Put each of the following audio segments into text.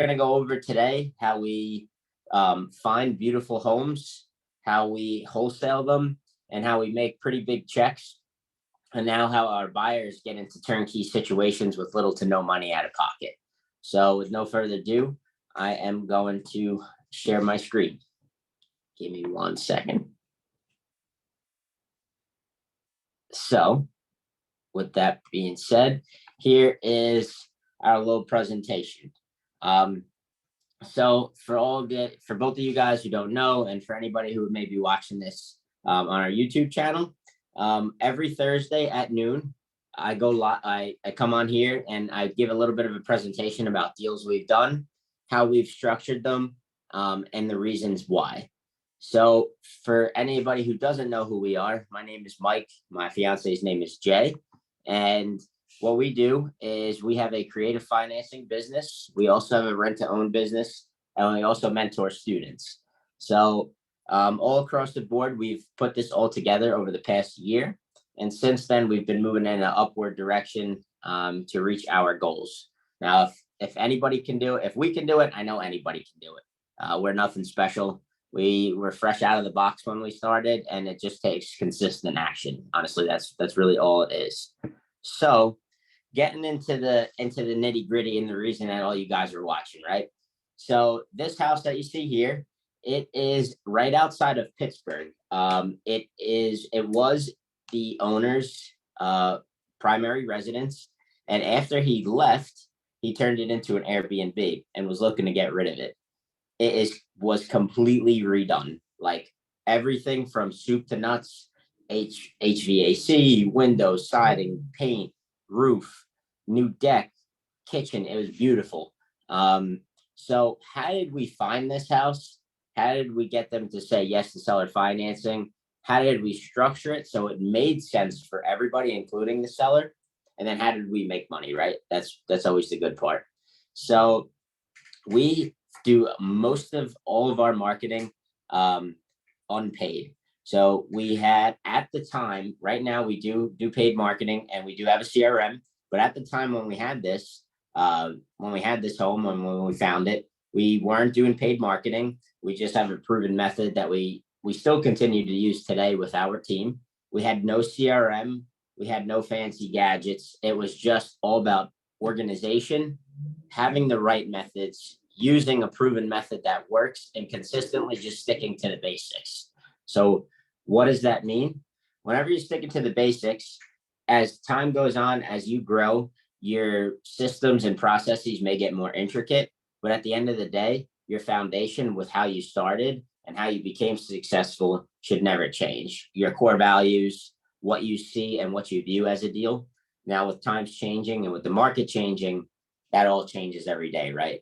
We're going to go over today how we find beautiful homes, how we wholesale them, and how we make pretty big checks, and now how our buyers get into turnkey situations with little to no money out of pocket. So with no further ado, I am going to share my screen. Give me 1 second. So with that being said, here is our little presentation. So for both of you guys who don't know, and for anybody who may be watching this on our YouTube channel, every Thursday at noon, I go live. I come on here and I give a little bit of a presentation about deals we've done, how we've structured them, and the reasons why. So for anybody who doesn't know who we are, my name is Mike. My fiance's name is Jay, and what we do is we have a creative financing business. We also have a rent-to-own business, and we also mentor students. So all across the board, we've put this all together over the past year. And since then, we've been moving in an upward direction to reach our goals. Now, if anybody can do it, if we can do it, I know anybody can do it. We're nothing special. We were fresh out of the box when we started, and it just takes consistent action. Honestly, that's really all it is. So getting into the nitty gritty and the reason that all you guys are watching, right? So this house that you see here, it is right outside of Pittsburgh. It was the owner's primary residence, and after he left, he turned it into an Airbnb and was looking to get rid of it. Was completely redone, like everything from soup to nuts, HVAC, windows, siding, paint, roof, new deck, kitchen. It was beautiful. So how did we find this house? How did we get them to say yes to seller financing? How did we structure it so it made sense for everybody, including the seller? And then how did we make money, right? That's always the good part. So we do most of all of our marketing unpaid. So we had at the time, right now we do paid marketing, and we do have a CRM. But at the time when we had this home, when we found it, we weren't doing paid marketing. We just have a proven method that we still continue to use today with our team. We had no CRM. We had no fancy gadgets. It was just all about organization, having the right methods, using a proven method that works, and consistently just sticking to the basics. So what does that mean? Whenever you're sticking to the basics, as time goes on, as you grow, your systems and processes may get more intricate, but at the end of the day, your foundation with how you started and how you became successful should never change. Your core values, what you see and what you view as a deal. Now with times changing and with the market changing, that all changes every day, right?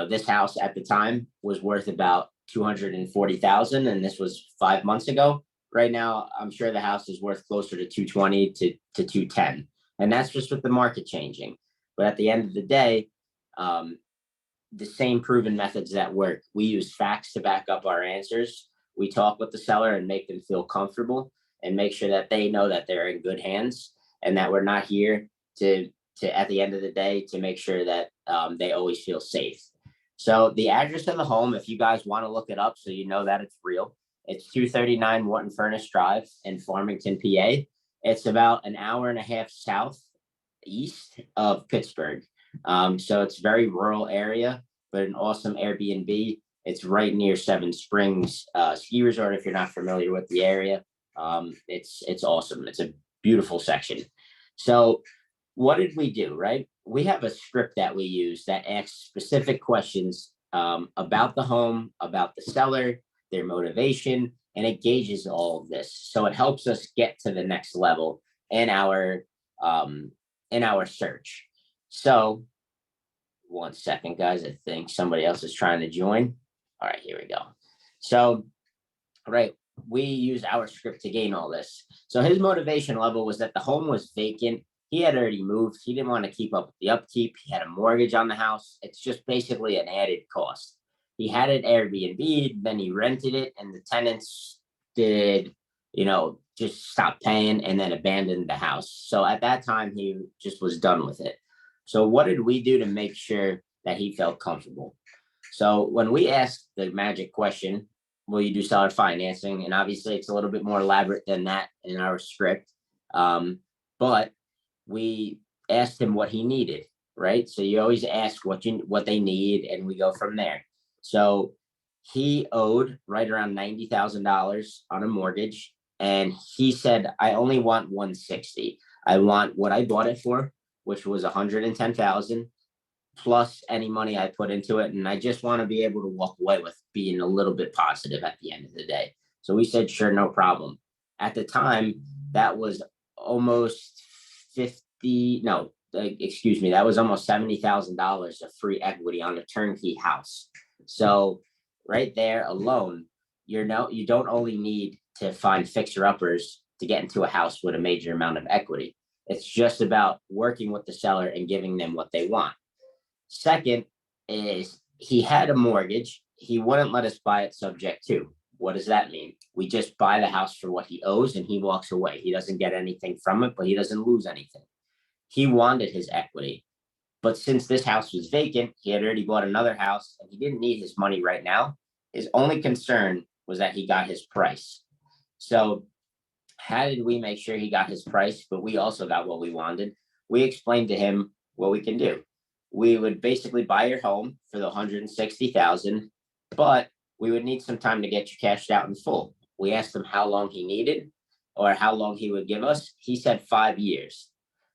This house at the time was worth about $240,000, and this was 5 months ago. Right now, I'm sure the house is worth closer to 220 to 210, and that's just with the market changing. But at the end of the day, the same proven methods that work. We use facts to back up our answers. We talk with the seller and make them feel comfortable and make sure that they know that they're in good hands, and that we're not here to at the end of the day to make sure that they always feel safe. So the address of the home, if you guys want to look it up so you know that it's real, it's 239 Wharton Furnace Drive in Farmington, PA. It's about an hour and a half southeast of Pittsburgh. So it's a very rural area, but an awesome Airbnb. It's right near Seven Springs ski resort. If you're not familiar with the area, it's awesome. It's a beautiful section. So what did we do, right? We have a script that we use that asks specific questions about the home, about the seller, their motivation, and it gauges all of this. So it helps us get to the next level in our search. So 1 second, guys. I think somebody else is trying to join. All right, here we go. So, right, we use our script to gain all this. So his motivation level was that the home was vacant. He had already moved. He didn't want to keep up with the upkeep. He had a mortgage on the house. It's just basically an added cost. He had it Airbnb, then he rented it, and the tenants did, just stop paying and then abandoned the house. So at that time, he just was done with it. So what did we do to make sure that he felt comfortable. So when we asked the magic question, will you do seller financing? And obviously it's a little bit more elaborate than that in our script. But we asked him what he needed, right? So you always ask what they need, and we go from there. So he owed right around $90,000 on a mortgage, and he said, I only want 160. I want what I bought it for, which was 110,000 plus any money I put into it. And I just want to be able to walk away with being a little bit positive at the end of the day. So we said, sure, no problem. At the time, that was almost 50, no, excuse me, that was almost $70,000 of free equity on a turnkey house. So right there alone, you don't only need to find fixer-uppers to get into a house with a major amount of equity. It's just about working with the seller and giving them what they want. Second is he had a mortgage. He wouldn't let us buy it subject to. What does that mean? We just buy the house for what he owes and he walks away. He doesn't get anything from it, but he doesn't lose anything. He wanted his equity. But since this house was vacant, he had already bought another house and he didn't need his money right now. His only concern was that he got his price. So how did we make sure he got his price, but we also got what we wanted? We explained to him what we can do. We would basically buy your home for the 160,000, but we would need some time to get you cashed out in full. We asked him how long he needed or how long he would give us. He said 5 years.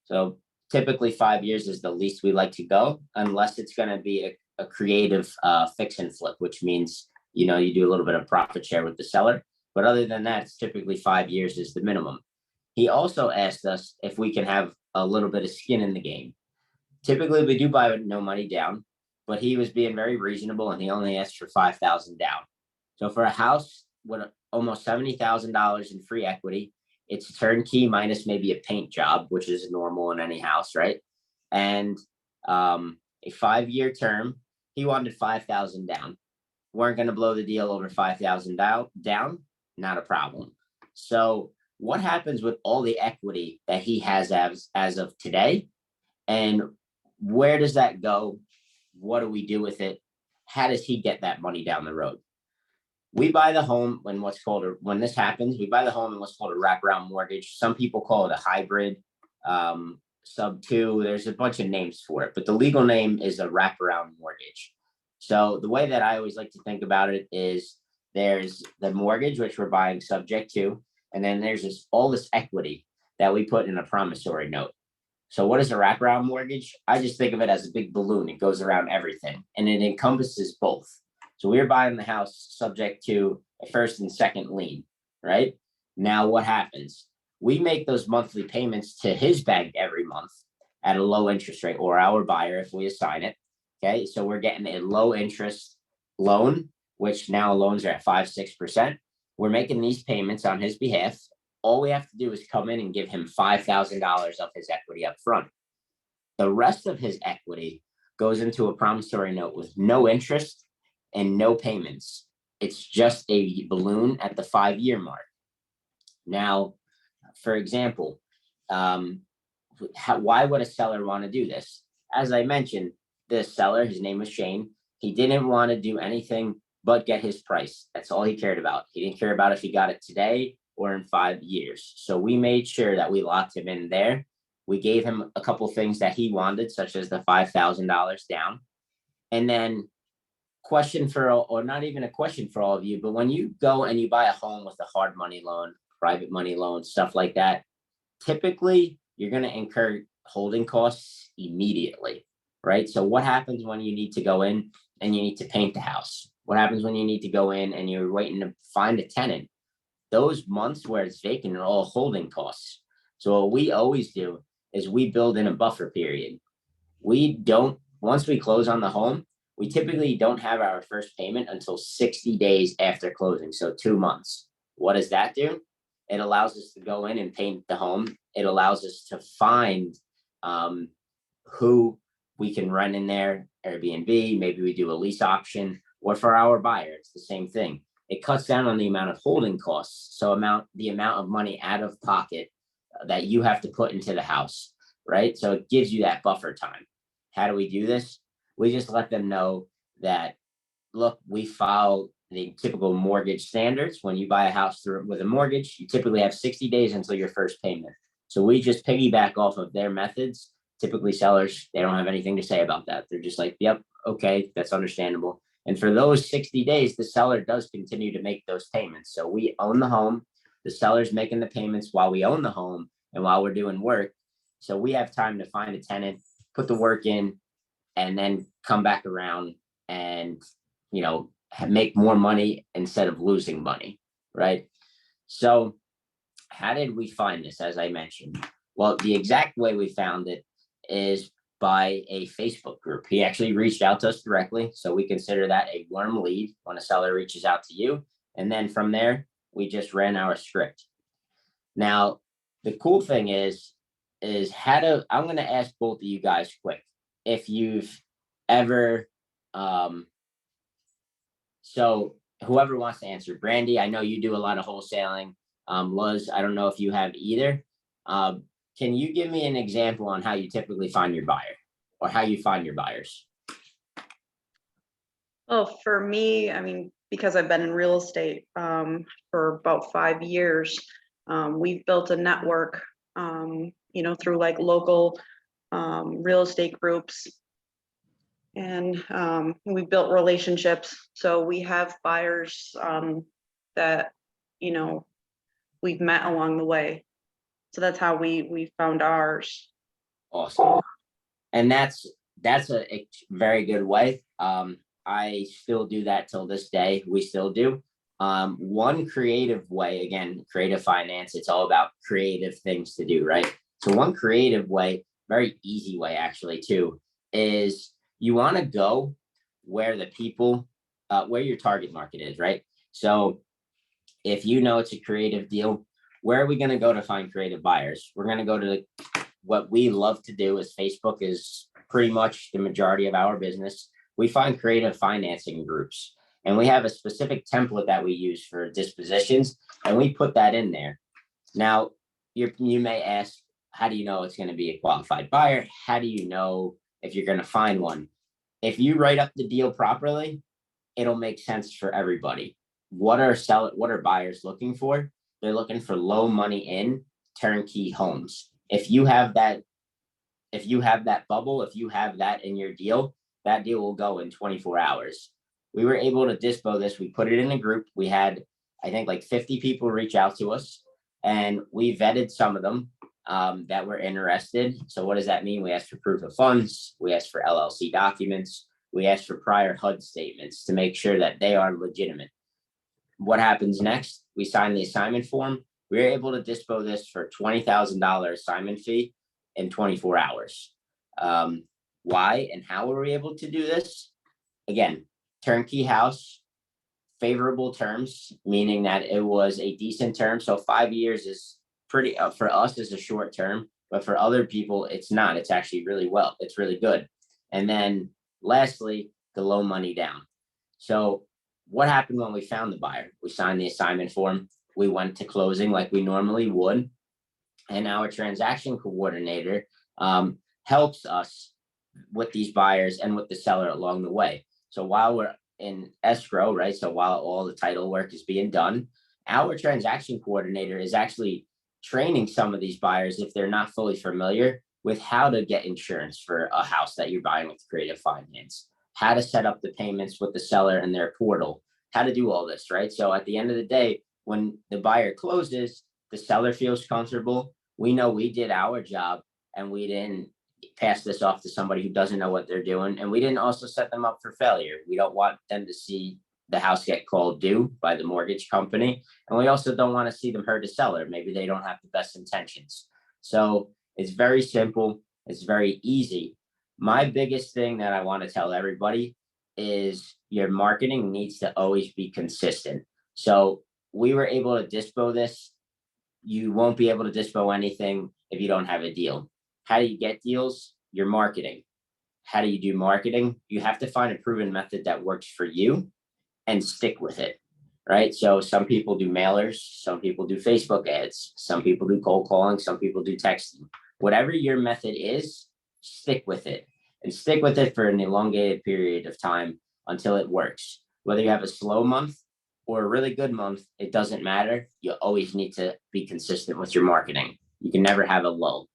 So typically 5 years is the least we like to go, unless it's going to be a creative fix and flip, which means, you do a little bit of profit share with the seller. But other than that, it's typically 5 years is the minimum. He also asked us if we can have a little bit of skin in the game. Typically, we do buy with no money down, but he was being very reasonable and he only asked for 5,000 down. So for a house with almost $70,000 in free equity, it's turnkey minus maybe a paint job, which is normal in any house, right? And a 5-year term, he wanted 5,000 down. Weren't going to blow the deal over 5,000 down, not a problem. So what happens with all the equity that he has as of today? And where does that go? What do we do with it? How does he get that money down the road? We buy the home when this happens, we buy the home in what's called a wraparound mortgage. Some people call it a hybrid, sub two. There's a bunch of names for it, but the legal name is a wraparound mortgage. So the way that I always like to think about it is there's the mortgage, which we're buying subject to, and then there's all this equity that we put in a promissory note. So what is a wraparound mortgage? I just think of it as a big balloon. It goes around everything and it encompasses both. So we're buying the house subject to a first and second lien, right? Now what happens? We make those monthly payments to his bank every month at a low interest rate, or our buyer if we assign it. Okay, so we're getting a low interest loan, which now loans are at 5-6%. We're making these payments on his behalf. All we have to do is come in and give him $5,000 of his equity up front. The rest of his equity goes into a promissory note with no interest and no payments. It's just a balloon at the 5-year mark. Now, for example, why would a seller want to do this? As I mentioned, the seller, his name was Shane, he didn't want to do anything but get his price. That's all he cared about. He didn't care about if he got it today or in 5 years. So we made sure that we locked him in there. We gave him a couple things that he wanted, such as the $5,000 down. And then not even a question for all of you, but when you go and you buy a home with a hard money loan, private money loan, stuff like that, typically you're going to incur holding costs immediately, right? So what happens when you need to go in and you need to paint the house? What happens when you need to go in and you're waiting to find a tenant? Those months where it's vacant are all holding costs. So what we always do is we build in a buffer period. Once we close on the home, we typically don't have our first payment until 60 days after closing. So 2 months. What does that do? It allows us to go in and paint the home. It allows us to find who we can rent in there, Airbnb, maybe we do a lease option, or for our buyer, it's the same thing. It cuts down on the amount of holding costs. So the amount of money out of pocket that you have to put into the house, right? So it gives you that buffer time. How do we do this? We just let them know that, look, we follow the typical mortgage standards. When you buy a house with a mortgage, you typically have 60 days until your first payment. So we just piggyback off of their methods. Typically sellers, they don't have anything to say about that. They're just like, yep, okay, that's understandable. And for those 60 days, the seller does continue to make those payments. So we own the home, the seller's making the payments while we own the home and while we're doing work. So we have time to find a tenant, put the work in, and then come back around and, make more money instead of losing money, right? So how did we find this? As I mentioned, well, the exact way we found it is by a Facebook group. He actually reached out to us directly. So we consider that a warm lead when a seller reaches out to you. And then from there, we just ran our script. Now, the cool thing is I'm going to ask both of you guys quick. If you've ever, so whoever wants to answer, Brandy, I know you do a lot of wholesaling. Luz, I don't know if you have either. Can you give me an example on how you typically find your buyer or how you find your buyers? Well, for me, I mean, because I've been in real estate for about 5 years, we've built a network, through like local real estate groups. And we built relationships. So we have buyers that, we've met along the way. So that's how we found ours. Awesome. And that's a very good way. I still do that till this day. We still do. One creative way, again, creative finance, it's all about creative things to do, right? So one creative way, very easy way actually too, is you want to go where the people, where your target market is, right? So if it's a creative deal, where are we going to go to find creative buyers? We're going to go to what we love to do is Facebook is pretty much the majority of our business. We find creative financing groups, and we have a specific template that we use for dispositions, and we put that in there. Now, you may ask, how do you know it's going to be a qualified buyer? How do you know if you're going to find one? If you write up the deal properly, it'll make sense for everybody. What are buyers looking for? They're looking for low money in turnkey homes. If you have that bubble, if you have that in your deal, that deal will go in 24 hours. We were able to dispo this. We put it in a group. We had, I think, like 50 people reach out to us, and we vetted some of them that were interested. So what does that mean? We asked for proof of funds. We asked for LLC documents. We asked for prior HUD statements to make sure that they are legitimate. What happens next? We sign the assignment form. We were able to dispo this for $20,000 assignment fee in 24 hours. Why and how were we able to do this? Again, turnkey house, favorable terms, meaning that it was a decent term. So 5 years is pretty, for us, is a short term, but for other people, it's not. It's actually it's really good. And then lastly, the low money down. So what happened when we found the buyer? We signed the assignment form. We went to closing like we normally would. And our transaction coordinator helps us with these buyers and with the seller along the way. So while we're in escrow, right? So while all the title work is being done, our transaction coordinator is actually training some of these buyers, if they're not fully familiar, with how to get insurance for a house that you're buying with creative finance, how to set up the payments with the seller and their portal, how to do all this, right? So at the end of the day, when the buyer closes, the seller feels comfortable. We know we did our job and we didn't pass this off to somebody who doesn't know what they're doing. And we didn't also set them up for failure. We don't want them to see the house get called due by the mortgage company. And we also don't want to see them hurt a seller. Maybe they don't have the best intentions. So it's very simple. It's very easy. My biggest thing that I want to tell everybody is your marketing needs to always be consistent. So we were able to dispo this. You won't be able to dispo anything if you don't have a deal. How do you get deals? Your marketing. How do you do marketing? You have to find a proven method that works for you and stick with it, right? So some people do mailers, some people do Facebook ads, some people do cold calling, some people do texting. Whatever your method is, stick with it. and stick with it for an elongated period of time until it works. Whether you have a slow month or a really good month, it doesn't matter. You always need to be consistent with your marketing. You can never have a lull.